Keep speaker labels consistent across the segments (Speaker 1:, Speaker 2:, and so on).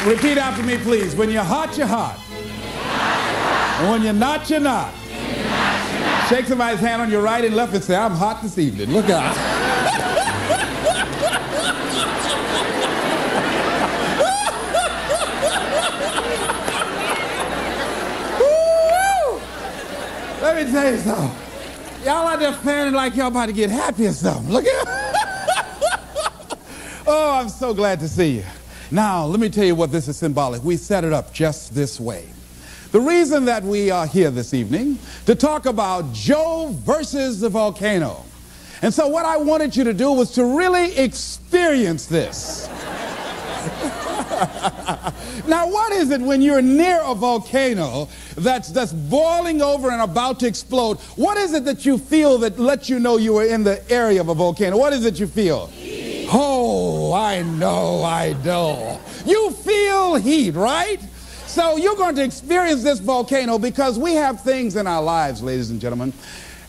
Speaker 1: Repeat after me, please. When you're hot, you're hot. And when you're not, you're not. Shake somebody's hand on your right and left and say, I'm hot this evening. Look out. Let me tell you something. Y'all out there fanning like y'all about to get happy or something. Look at Oh, I'm so glad to see you. Now, let me tell you what this is symbolic. We set it up just this way. The reason that we are here this evening to talk about Joe versus the volcano. And so what I wanted you to do was to really experience this. Now, what is it when you're near a volcano that's boiling over and about to explode? What is it that you feel that lets you know you are in the area of a volcano? What is it you feel? Heat. Oh, I know. You feel heat, right? So you're going to experience this volcano because we have things in our lives, ladies and gentlemen,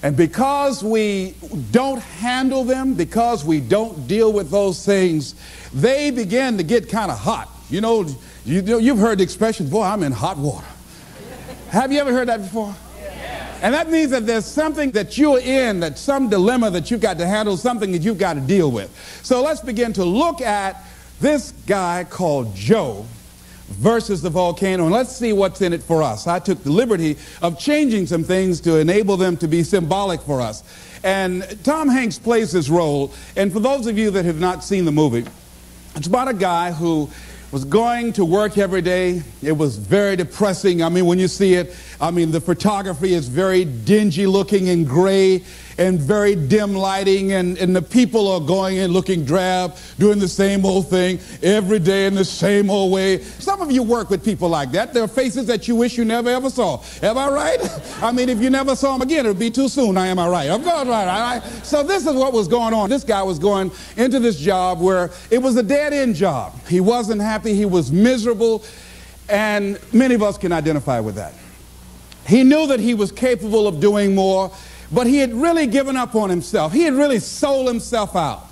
Speaker 1: and because we don't handle them, because we don't deal with those things, they begin to get kind of hot. You know, you've heard the expression, boy, I'm in hot water. Have you ever heard that before? Yeah. And that means that there's something that you're in, that some dilemma that you've got to handle, something that you've got to deal with. So let's begin to look at this guy called Joe versus the volcano, and let's see what's in it for us. I took the liberty of changing some things to enable them to be symbolic for us. And Tom Hanks plays this role, and for those of you that have not seen the movie, it's about a guy who was going to work every day. It was very depressing. I mean, when you see it, I mean, the photography is very dingy looking and gray and very dim lighting, and the people are going in looking drab, doing the same old thing every day in the same old way. Some of you work with people like that. There are faces that you wish you never ever saw. Am I right? I mean, if you never saw them again, it would be too soon. Am I right? I'm going right, all right? So this is what was going on. This guy was going into this job where it was a dead-end job. He wasn't happy. He was miserable, and many of us can identify with that. He knew that he was capable of doing more, but he had really given up on himself. He had really sold himself out.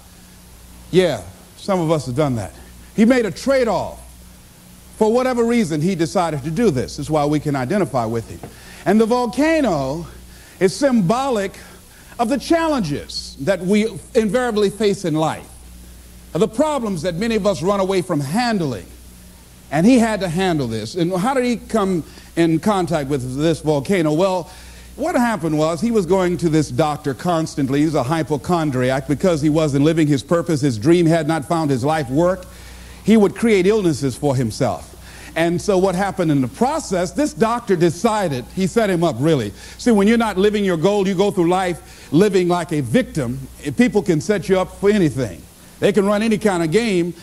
Speaker 1: Yeah, some of us have done that. He made a trade-off. For whatever reason, he decided to do this. That's why we can identify with him. And the volcano is symbolic of the challenges that we invariably face in life, of the problems that many of us run away from handling. And he had to handle this. And how did he come in contact with this volcano? Well, what happened was he was going to this doctor constantly. He was a hypochondriac because he wasn't living his purpose. His dream had not found his life work. He would create illnesses for himself. And so what happened in the process, this doctor decided, he set him up really. See, when you're not living your goal, you go through life living like a victim. People can set you up for anything. They can run any kind of game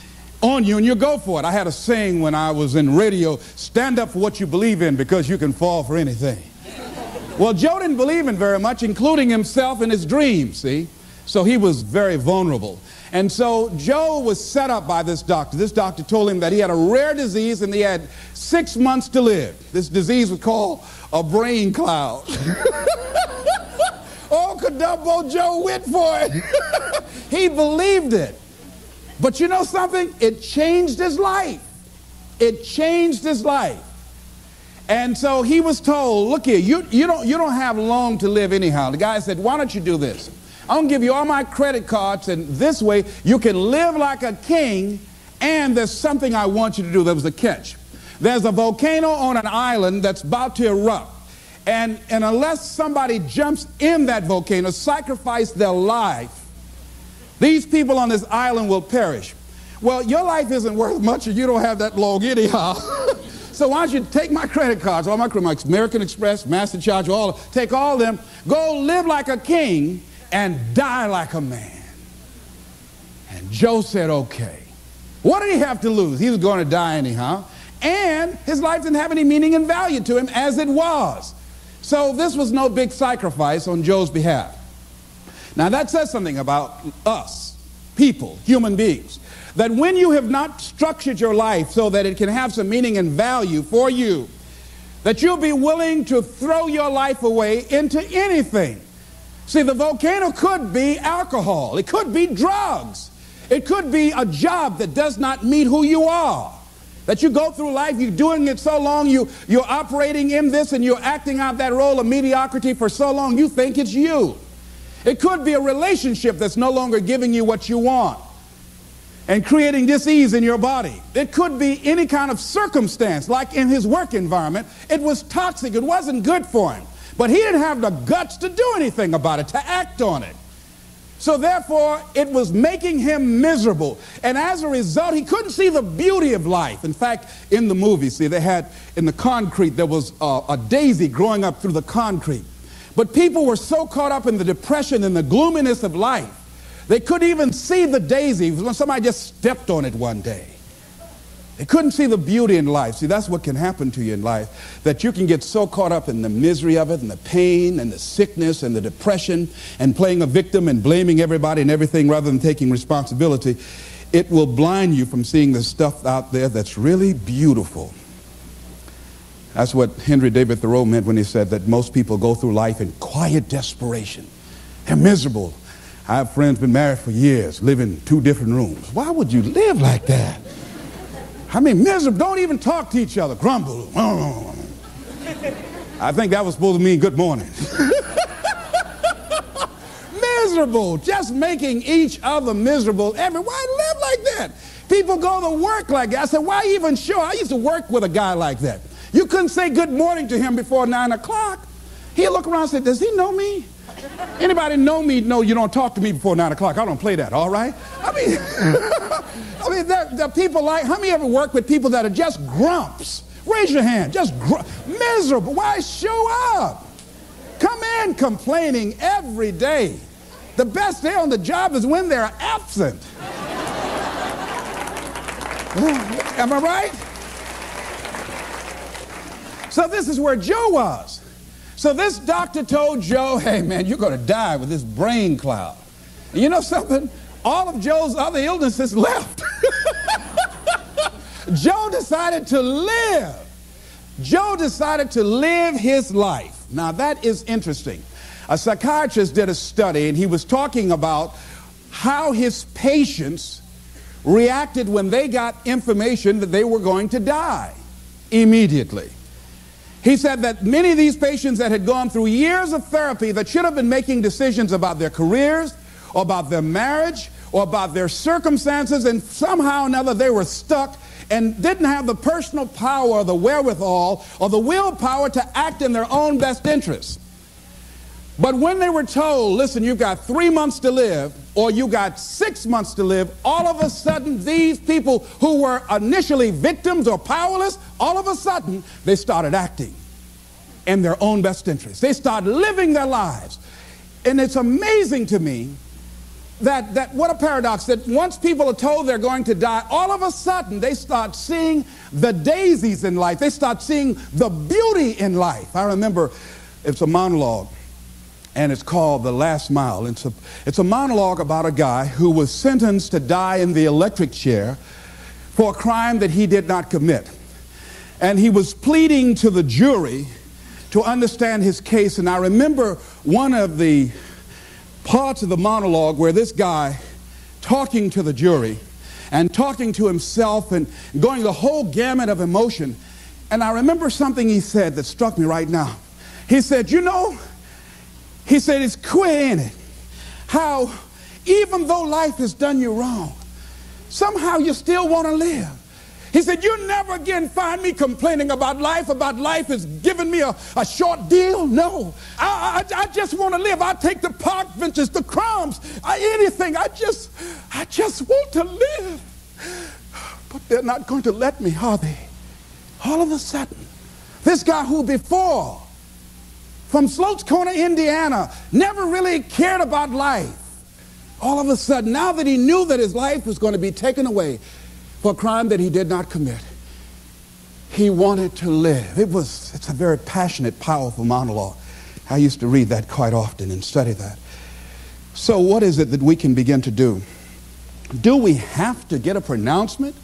Speaker 1: on you and you go for it. I had a saying when I was in radio, stand up for what you believe in because you can fall for anything. Well, Joe didn't believe in very much, including himself and his dreams, see? So he was very vulnerable. And so Joe was set up by this doctor. This doctor told him that he had a rare disease and he had 6 months to live. This disease was called a brain cloud. Oh, Cadumbo Joe went for it. He believed it. But you know something? It changed his life. It changed his life. And so he was told, look here, you don't have long to live anyhow. The guy said, why don't you do this? I'm going to give you all my credit cards, and this way you can live like a king, and there's something I want you to do. There was a catch. There's a volcano on an island that's about to erupt. And unless somebody jumps in that volcano, sacrifice their life, these people on this island will perish. Well, your life isn't worth much if you don't have that long anyhow. So why don't you take my credit cards, all my American Express, MasterCharge, take all of them, go live like a king and die like a man. And Joe said, okay. What did he have to lose? He was going to die anyhow. And his life didn't have any meaning and value to him as it was. So this was no big sacrifice on Joe's behalf. Now that says something about us, people, human beings. That when you have not structured your life so that it can have some meaning and value for you, that you'll be willing to throw your life away into anything. See, the volcano could be alcohol. It could be drugs. It could be a job that does not meet who you are. That you go through life, you're doing it so long, you're operating in this and you're acting out that role of mediocrity for so long, you think it's you. It could be a relationship that's no longer giving you what you want and creating dis-ease in your body. It could be any kind of circumstance, like in his work environment. It was toxic. It wasn't good for him. But he didn't have the guts to do anything about it, to act on it. So therefore, it was making him miserable. And as a result, he couldn't see the beauty of life. In fact, in the movie, see, they had in the concrete, there was a daisy growing up through the concrete. But people were so caught up in the depression and the gloominess of life, they couldn't even see the daisy when somebody just stepped on it one day. They couldn't see the beauty in life. See, that's what can happen to you in life, that you can get so caught up in the misery of it and the pain and the sickness and the depression and playing a victim and blaming everybody and everything rather than taking responsibility. It will blind you from seeing the stuff out there that's really beautiful. That's what Henry David Thoreau meant when he said that most people go through life in quiet desperation. They're miserable. I have friends been married for years, live in 2 different rooms. Why would you live like that? I mean, miserable. Don't even talk to each other. Grumble. I think that was supposed to mean good morning. Miserable. Just making each other miserable. Why live like that? People go to work like that. I said, why even show? I used to work with a guy like that. You couldn't say good morning to him before 9 o'clock. He'll look around and say, does he know me? Anybody know me? No, you don't talk to me before 9 o'clock. I don't play that, all right? I mean, there are people like, how many ever work with people that are just grumps? Raise your hand. Just miserable. Why show up? Come in complaining every day. The best day on the job is when they're absent. Am I right? So this is where Joe was. So this doctor told Joe, hey man, you're going to die with this brain cloud. And you know something? All of Joe's other illnesses left. Joe decided to live. Joe decided to live his life. Now that is interesting. A psychiatrist did a study and he was talking about how his patients reacted when they got information that they were going to die immediately. He said that many of these patients that had gone through years of therapy that should have been making decisions about their careers, or about their marriage, or about their circumstances, and somehow or another they were stuck and didn't have the personal power or the wherewithal or the willpower to act in their own best interests. But when they were told, listen, you've got 3 months to live, or you got 6 months to live, all of a sudden these people who were initially victims or powerless, all of a sudden they started acting in their own best interest. They started living their lives. And it's amazing to me that what a paradox, that once people are told they're going to die, all of a sudden they start seeing the daisies in life. They start seeing the beauty in life. I remember it's a monologue, and it's called The Last Mile. It's a monologue about a guy who was sentenced to die in the electric chair for a crime that he did not commit. And he was pleading to the jury to understand his case. And I remember one of the parts of the monologue where this guy talking to the jury and talking to himself and going the whole gamut of emotion. And I remember something he said that struck me right now. He said, you know, he said, it's queer, ain't it? How even though life has done you wrong, somehow you still want to live. He said, you'll never again find me complaining about life has given me a short deal. No, I just want to live. I'll take the park benches, the crumbs, anything. I just want to live. But they're not going to let me, are they? All of a sudden, this guy who before, from Sloats Corner, Indiana, never really cared about life, all of a sudden, now that he knew that his life was going to be taken away for a crime that he did not commit, he wanted to live. It's a very passionate, powerful monologue. I used to read that quite often and study that. So what is it that we can begin to do? Do we have to get a pronouncement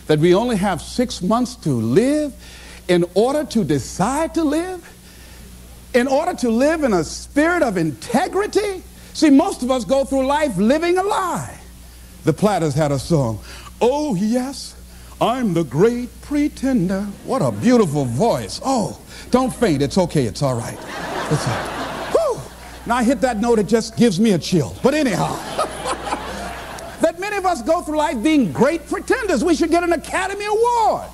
Speaker 1: that we only have 6 months to live in order to decide to live? In order to live in a spirit of integrity? See, most of us go through life living a lie. The Platters had a song, oh yes, I'm the great pretender. What a beautiful voice. Oh, don't faint. It's okay. It's all right. It's all right. Whew. Now I hit that note, it just gives me a chill. But anyhow, that many of us go through life being great pretenders. We should get an Academy Award.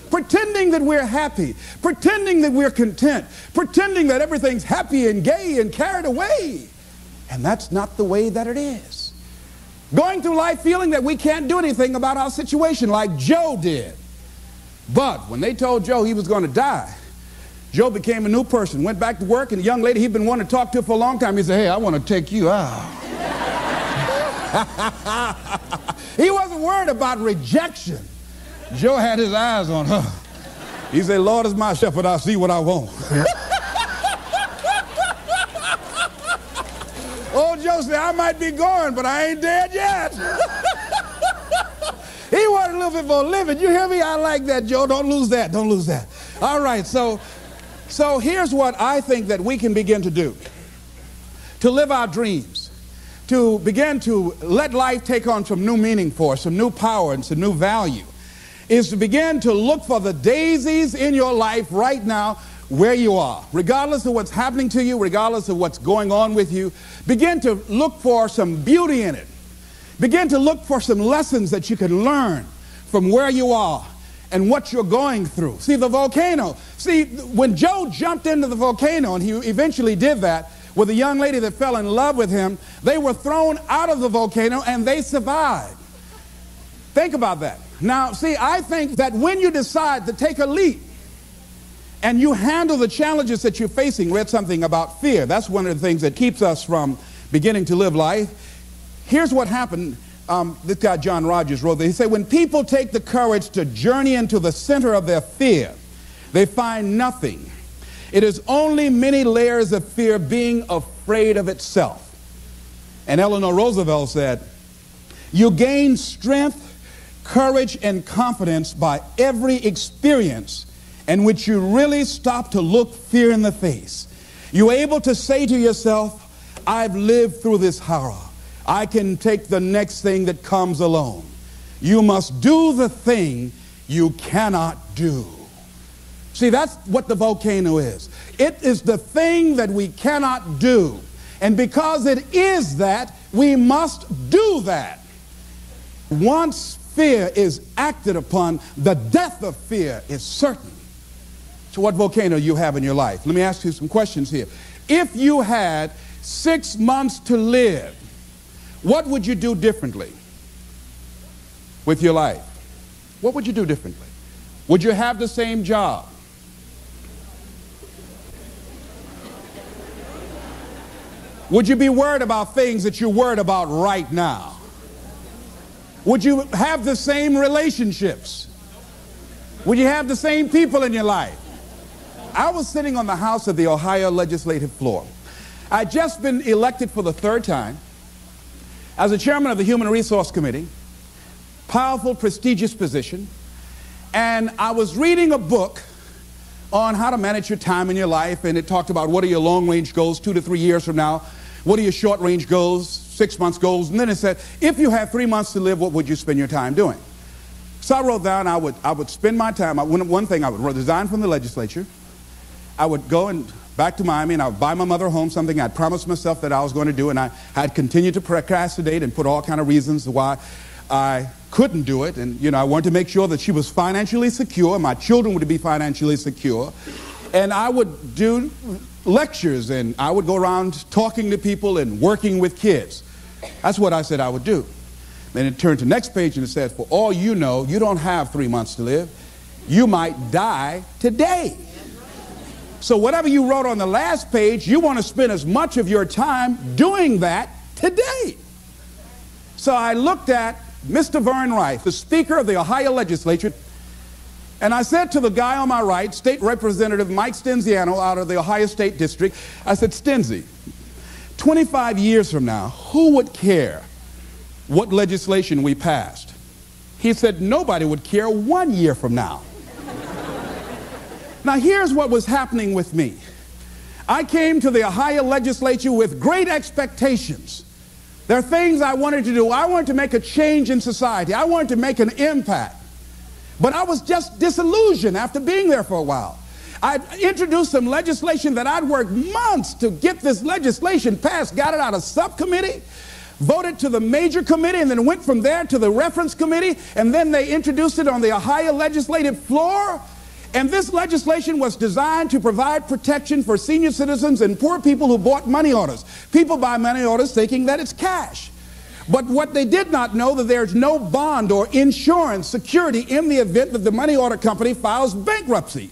Speaker 1: Pretending that we're happy, pretending that we're content, pretending that everything's happy and gay and carried away. And that's not the way that it is. Going through life feeling that we can't do anything about our situation like Joe did. But when they told Joe he was going to die, Joe became a new person, went back to work, and the young lady he'd been wanting to talk to for a long time, he said, hey, I want to take you out. He wasn't worried about rejection. Joe had his eyes on her. He said, Lord is my shepherd, I'll see what I want. Old Joe said, I might be going, but I ain't dead yet. He wanted a little bit more living. You hear me? I like that, Joe. Don't lose that. Don't lose that. All right, so here's what I think that we can begin to do. To live our dreams. To begin to let life take on some new meaning for us, some new power and some new value. Is to begin to look for the daisies in your life right now where you are. Regardless of what's happening to you, regardless of what's going on with you, begin to look for some beauty in it. Begin to look for some lessons that you can learn from where you are and what you're going through. See, the volcano. See, when Joe jumped into the volcano, and he eventually did that with a young lady that fell in love with him, they were thrown out of the volcano and they survived. Think about that. Now, see, I think that when you decide to take a leap and you handle the challenges that you're facing, read something about fear. That's one of the things that keeps us from beginning to live life. Here's what happened. This guy, John Rogers, wrote that. He said, when people take the courage to journey into the center of their fear, they find nothing. It is only many layers of fear being afraid of itself. And Eleanor Roosevelt said, you gain strength, courage, and confidence by every experience in which you really stop to look fear in the face. You're able to say to yourself, I've lived through this horror. I can take the next thing that comes along. You must do the thing you cannot do. See, that's what the volcano is. It is the thing that we cannot do. And because it is that, we must do that. Once fear is acted upon, the death of fear is certain. So what volcano you have in your life? Let me ask you some questions here. If you had 6 months to live, what would you do differently with your life? What would you do differently? Would you have the same job? Would you be worried about things that you're worried about right now? Would you have the same relationships? Would you have the same people in your life? I was sitting on the House of the Ohio legislative floor. I'd just been elected for the 3rd time as the chairman of the Human Resource Committee, powerful, prestigious position, and I was reading a book on how to manage your time in your life, and it talked about what are your long-range goals 2 to 3 years from now, what are your short-range goals, 6 months goals, and then it said, if you had 3 months to live, what would you spend your time doing? So I wrote down I would spend my time, one thing, I would resign from the legislature, I would go back to Miami, and I would buy my mother a home, something I'd promised myself that I was going to do, and I had continued to procrastinate and put all kind of reasons why I couldn't do it. And, you know, I wanted to make sure that she was financially secure, my children would be financially secure. And I would do lectures, and I would go around talking to people and working with kids. That's what I said I would do. Then it turned to the next page, and it said, for all you know, you don't have 3 months to live. You might die today. So whatever you wrote on the last page, you want to spend as much of your time doing that today. So I looked at Mr. Vern Rife, the Speaker of the Ohio Legislature, and I said to the guy on my right, State Representative Mike Stenziano out of the Ohio State District, I said, Stenzi, 25 years from now, who would care what legislation we passed? He said, nobody would care 1 year from now. Now, here's what was happening with me. I came to the Ohio legislature with great expectations. There are things I wanted to do. I wanted to make a change in society. I wanted to make an impact. But I was just disillusioned after being there for a while. I introduced some legislation that I'd worked months to get this legislation passed, got it out of subcommittee, voted to the major committee, and then went from there to the reference committee, and then they introduced it on the Ohio legislative floor. And this legislation was designed to provide protection for senior citizens and poor people who bought money orders. People buy money orders thinking that it's cash. But what they did not know, that there's no bond or insurance security in the event that the money order company files bankruptcy.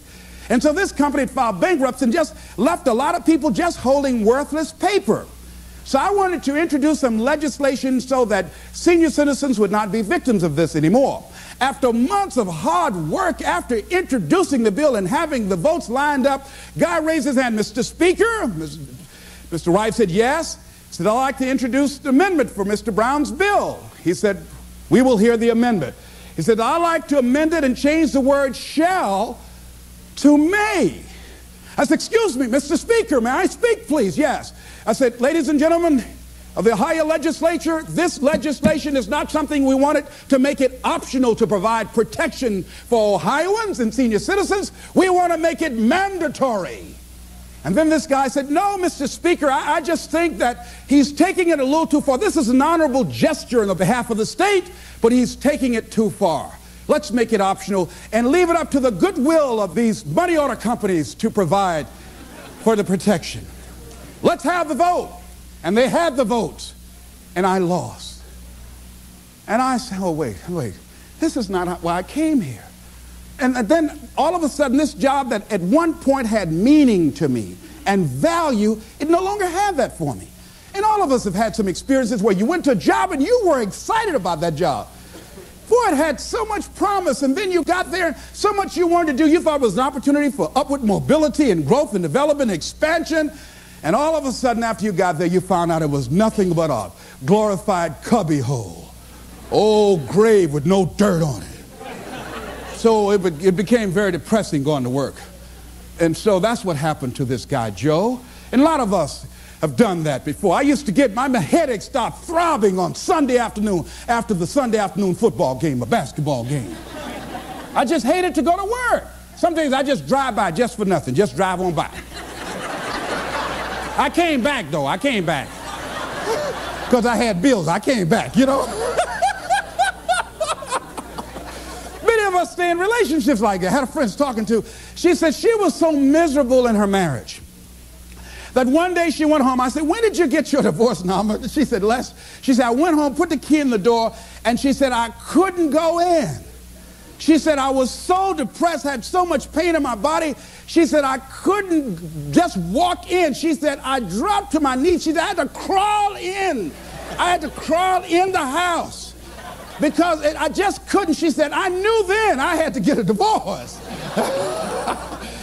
Speaker 1: And so this company filed bankruptcy and just left a lot of people just holding worthless paper. So I wanted to introduce some legislation so that senior citizens would not be victims of this anymore. After months of hard work, after introducing the bill and having the votes lined up, guy raised his hand. Mr. Speaker, Mr. Wright said yes. He said, I'd like to introduce the amendment for Mr. Brown's bill. He said, we will hear the amendment. He said, I'd like to amend it and change the word shall to may. I said, excuse me, Mr. Speaker, may I speak, please? Yes. I said, ladies and gentlemen of the Ohio legislature, this legislation is not something we wanted to make it optional to provide protection for Ohioans and senior citizens. We want to make it mandatory. And then this guy said, no, Mr. Speaker, I just think that he's taking it a little too far. This is an honorable gesture on the behalf of the state, but he's taking it too far. Let's make it optional and leave it up to the goodwill of these money order companies to provide for the protection. Let's have the vote. And they had the votes, and I lost. And I said, oh, wait, this is not why I came here. And then all of a sudden, this job that at one point had meaning to me and value, it no longer had that for me. And all of us have had some experiences where you went to a job and you were excited about that job. Boy, it had so much promise, and then you got there, so much you wanted to do. You thought it was an opportunity for upward mobility and growth and development and expansion. And all of a sudden, after you got there, you found out it was nothing but a glorified cubby hole. Old grave with no dirt on it. So it became very depressing going to work. And so that's what happened to this guy, Joe. And a lot of us have done that before. I used to get my headache start throbbing on Sunday afternoon after the Sunday afternoon football game, a basketball game. I just hated to go to work. Some days I just drive by just for nothing, just drive on by. I came back, though. I came back. Because I had bills. I came back, you know. Many of us stay in relationships like that. I had a friend talking to. She said she was so miserable in her marriage that one day she went home. I said, when did you get your divorce, Norma? She said, she said, I went home, put the key in the door, and she said, I couldn't go in. She said, I was so depressed, had so much pain in my body. She said, I couldn't just walk in. She said, I dropped to my knees. She said, I had to crawl in. I had to crawl in the house because I just couldn't. She said, I knew then I had to get a divorce.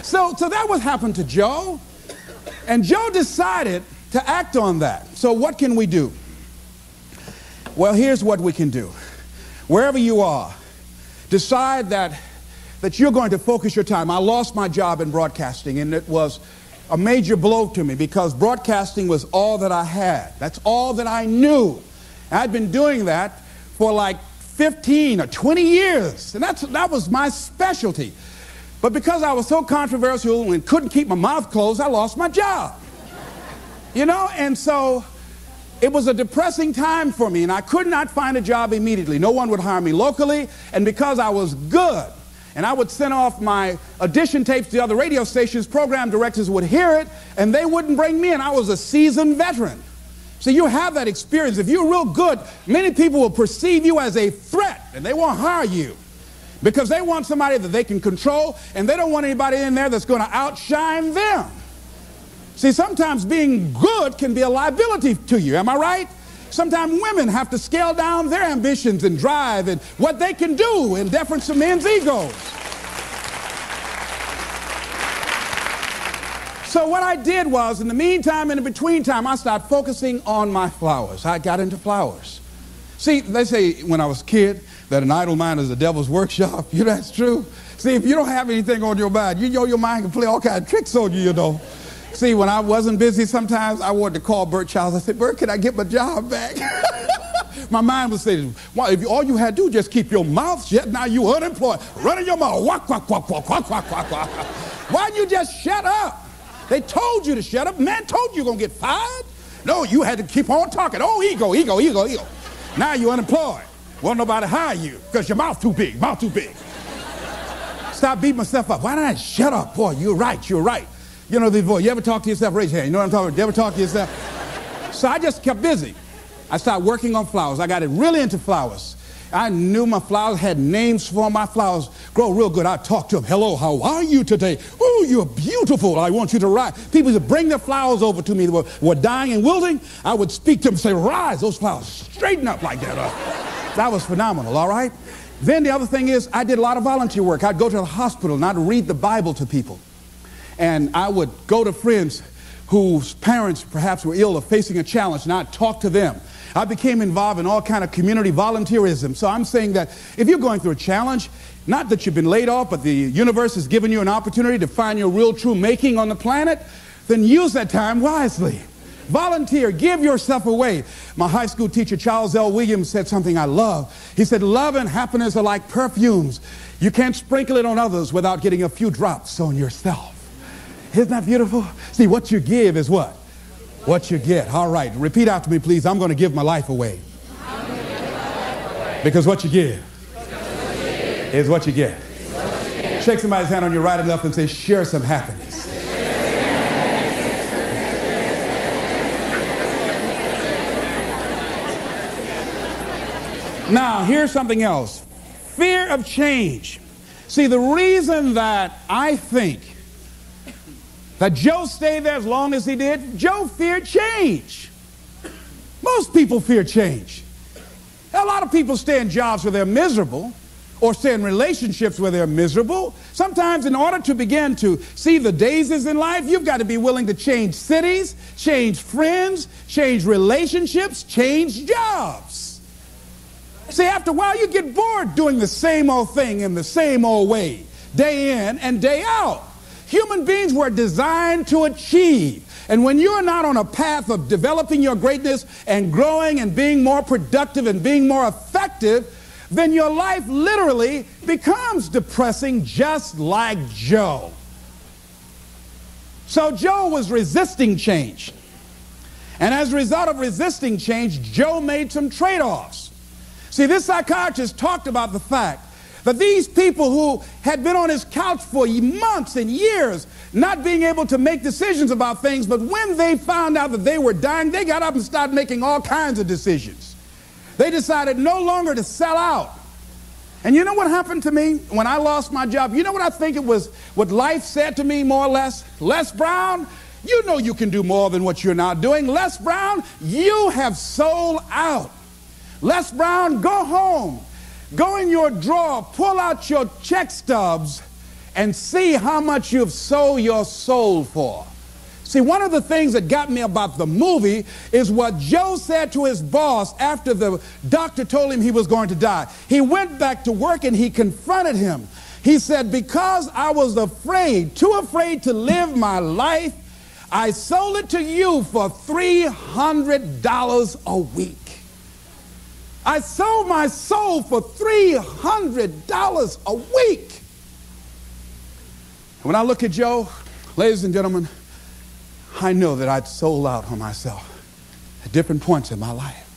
Speaker 1: So that what happened to Joe. And Joe decided to act on that. So what can we do? Well, here's what we can do. Wherever you are, decide that you're going to focus your time. I lost my job in broadcasting, and it was a major blow to me because broadcasting was all that I had. That's all that I knew. I'd been doing that for like 15 or 20 years, and that was my specialty. But because I was so controversial and couldn't keep my mouth closed, I lost my job. You know, and so it was a depressing time for me, and I could not find a job immediately. No one would hire me locally, and because I was good, and I would send off my audition tapes to other radio stations, program directors would hear it, and they wouldn't bring me in. I was a seasoned veteran. So you have that experience. If you're real good, many people will perceive you as a threat, and they won't hire you because they want somebody that they can control, and they don't want anybody in there that's going to outshine them. See, sometimes being good can be a liability to you. Am I right? Sometimes women have to scale down their ambitions and drive and what they can do in deference to men's egos. So what I did was, in the meantime, in the between time, I started focusing on my flowers. I got into flowers. See, they say when I was a kid that an idle mind is the devil's workshop. You know, that's true. See, if you don't have anything on your mind, you know your mind can play all kinds of tricks on you, you know. See, when I wasn't busy, sometimes I wanted to call Bert Childs. I said, Bert, can I get my job back? My mind was saying, well, if all you had to do just keep your mouth shut, now you unemployed. Running your mouth, walk, walk, walk, walk, walk, walk, walk, walk. Why didn't you just shut up? They told you to shut up. Man told you you're going to get fired. No, you had to keep on talking. Oh, ego, ego, ego, ego. Now you're unemployed. Won't nobody hire you because your mouth too big, mouth too big. Stop beating myself up. Why didn't I shut up? Boy, you're right, you're right. You know the voice. You ever talk to yourself? Raise your hand. You know what I'm talking about? You ever talk to yourself? So I just kept busy. I started working on flowers. I got it really into flowers. I knew my flowers had names for my flowers. Grow real good. I'd talk to them. Hello, how are you today? Oh, you're beautiful. I want you to rise. People would bring their flowers over to me that were dying and wilting. I would speak to them and say, rise, those flowers, straighten up like that. That was phenomenal, all right? Then the other thing is I did a lot of volunteer work. I'd go to the hospital and I'd read the Bible to people. And I would go to friends whose parents perhaps were ill or facing a challenge, and I'd talk to them. I became involved in all kind of community volunteerism. So I'm saying that if you're going through a challenge, not that you've been laid off, but the universe has given you an opportunity to find your real true making on the planet, then use that time wisely. Volunteer, give yourself away. My high school teacher, Charles L. Williams, said something I love. He said, love and happiness are like perfumes. You can't sprinkle it on others without getting a few drops on yourself. Isn't that beautiful? See, what you give is what? What you get. All right, repeat after me, please. I'm going to give my life away. Because what you give is what you get. Shake somebody's hand on your right and left and say, share some happiness. Now, here's something else. Fear of change. See, the reason that I think that Joe stayed there as long as he did, Joe feared change. Most people fear change. A lot of people stay in jobs where they're miserable or stay in relationships where they're miserable. Sometimes in order to begin to see the daisies in life, you've got to be willing to change cities, change friends, change relationships, change jobs. See, after a while you get bored doing the same old thing in the same old way, day in and day out. Human beings were designed to achieve. And when you're not on a path of developing your greatness and growing and being more productive and being more effective, then your life literally becomes depressing, just like Joe. So Joe was resisting change. And as a result of resisting change, Joe made some trade-offs. See, this psychiatrist talked about the fact that these people who had been on his couch for months and years, not being able to make decisions about things, but when they found out that they were dying, they got up and started making all kinds of decisions. They decided no longer to sell out. And you know what happened to me when I lost my job? You know what I think it was, what life said to me more or less? Les Brown, you know you can do more than what you're now doing. Les Brown, you have sold out. Les Brown, go home. Go in your drawer, pull out your check stubs, and see how much you've sold your soul for. See, one of the things that got me about the movie is what Joe said to his boss after the doctor told him he was going to die. He went back to work and he confronted him. He said, because I was afraid, too afraid to live my life, I sold it to you for $300 a week. I sold my soul for $300 a week. When I look at Joe, ladies and gentlemen, I know that I'd sold out on myself at different points in my life.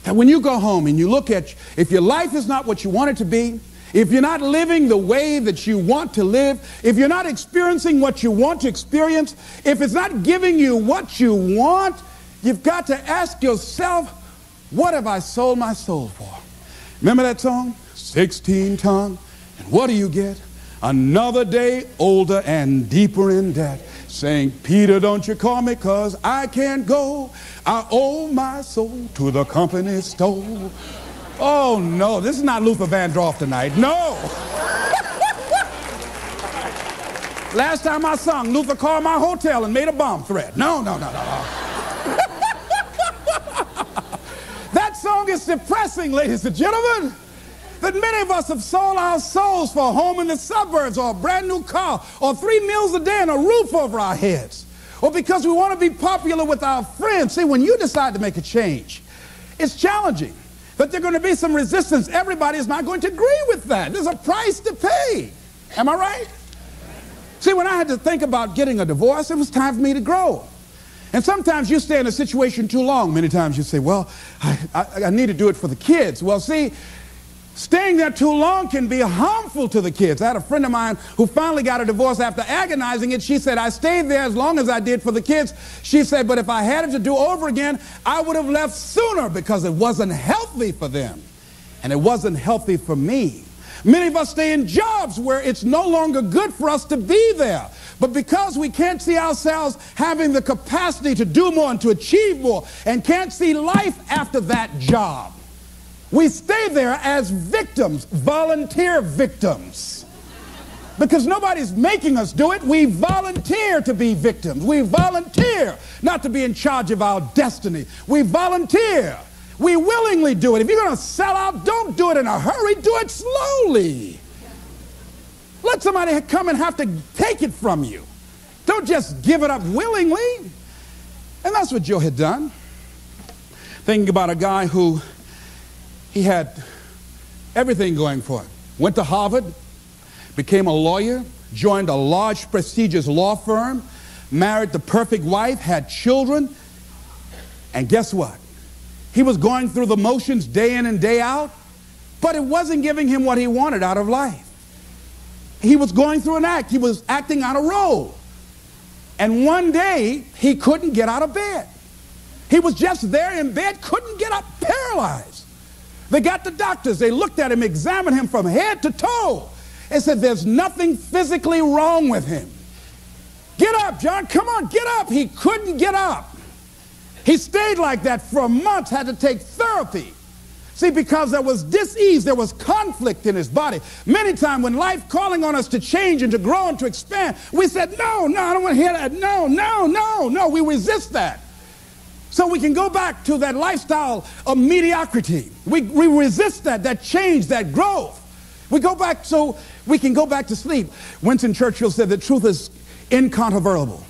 Speaker 1: That when you go home and you look at, if your life is not what you want it to be, if you're not living the way that you want to live, if you're not experiencing what you want to experience, if it's not giving you what you want, you've got to ask yourself, what have I sold my soul for? Remember that song? 16 tongue. And what do you get? Another day older and deeper in debt. Saying, Peter, don't you call me 'cause I can't go. I owe my soul to the company store. Oh, no, this is not Luther Vandross tonight. No. Last time I sung, Luther called my hotel and made a bomb threat. No. That song is depressing, ladies and gentlemen, that many of us have sold our souls for a home in the suburbs or a brand new car or 3 meals a day and a roof over our heads, or because we want to be popular with our friends. See, when you decide to make a change, it's challenging. That there's going to be some resistance. Everybody is not going to agree with that. There's a price to pay. Am I right? See, when I had to think about getting a divorce, it was time for me to grow. And sometimes you stay in a situation too long. Many times you say, well, I need to do it for the kids. Well, see, staying there too long can be harmful to the kids. I had a friend of mine who finally got a divorce after agonizing it. She said, I stayed there as long as I did for the kids. She said, but if I had it to do over again, I would have left sooner because it wasn't healthy for them. And it wasn't healthy for me. Many of us stay in jobs where it's no longer good for us to be there. But because we can't see ourselves having the capacity to do more and to achieve more and can't see life after that job, we stay there as victims, volunteer victims. Because nobody's making us do it. We volunteer to be victims. We volunteer not to be in charge of our destiny. We volunteer. We willingly do it. If you're going to sell out, don't do it in a hurry. Do it slowly. Let somebody come and have to take it from you. Don't just give it up willingly. And that's what Joe had done. Thinking about a guy who he had everything going for him. Went to Harvard, became a lawyer, joined a large prestigious law firm, married the perfect wife, had children, and guess what? He was going through the motions day in and day out, but it wasn't giving him what he wanted out of life. He was going through an act. He was acting out a role. And one day, he couldn't get out of bed. He was just there in bed, couldn't get up, paralyzed. They got the doctors. They looked at him, examined him from head to toe, and said, there's nothing physically wrong with him. Get up, John. Come on, get up. He couldn't get up. He stayed like that for months, had to take therapy. See, because there was dis-ease, there was conflict in his body. Many times when life calling on us to change and to grow and to expand, we said, no, I don't want to hear that. No, we resist that. So we can go back to that lifestyle of mediocrity. We resist that change, that growth. We go back so we can go back to sleep. Winston Churchill said that truth is incontrovertible.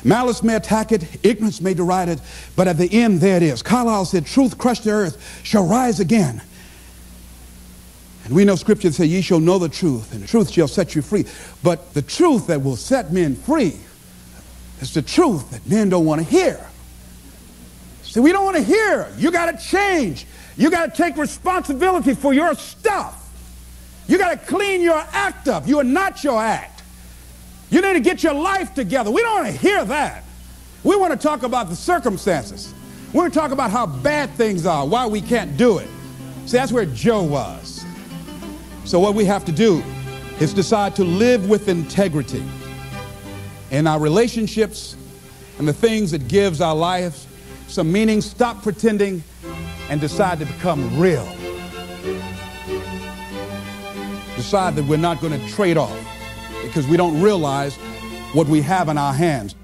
Speaker 1: Malice may attack it, ignorance may deride it, but at the end, there it is. Carlyle said, truth crushed to earth shall rise again. And we know Scripture says, ye shall know the truth, and the truth shall set you free. But the truth that will set men free is the truth that men don't want to hear. See, we don't want to hear. You got to change. You got to take responsibility for your stuff. You got to clean your act up. You are not your act. You need to get your life together. We don't want to hear that. We want to talk about the circumstances. We want to talk about how bad things are, why we can't do it. See, that's where Joe was. So what we have to do is decide to live with integrity in our relationships and the things that gives our lives some meaning. Stop pretending and decide to become real. Decide that we're not going to trade off, because we don't realize what we have in our hands.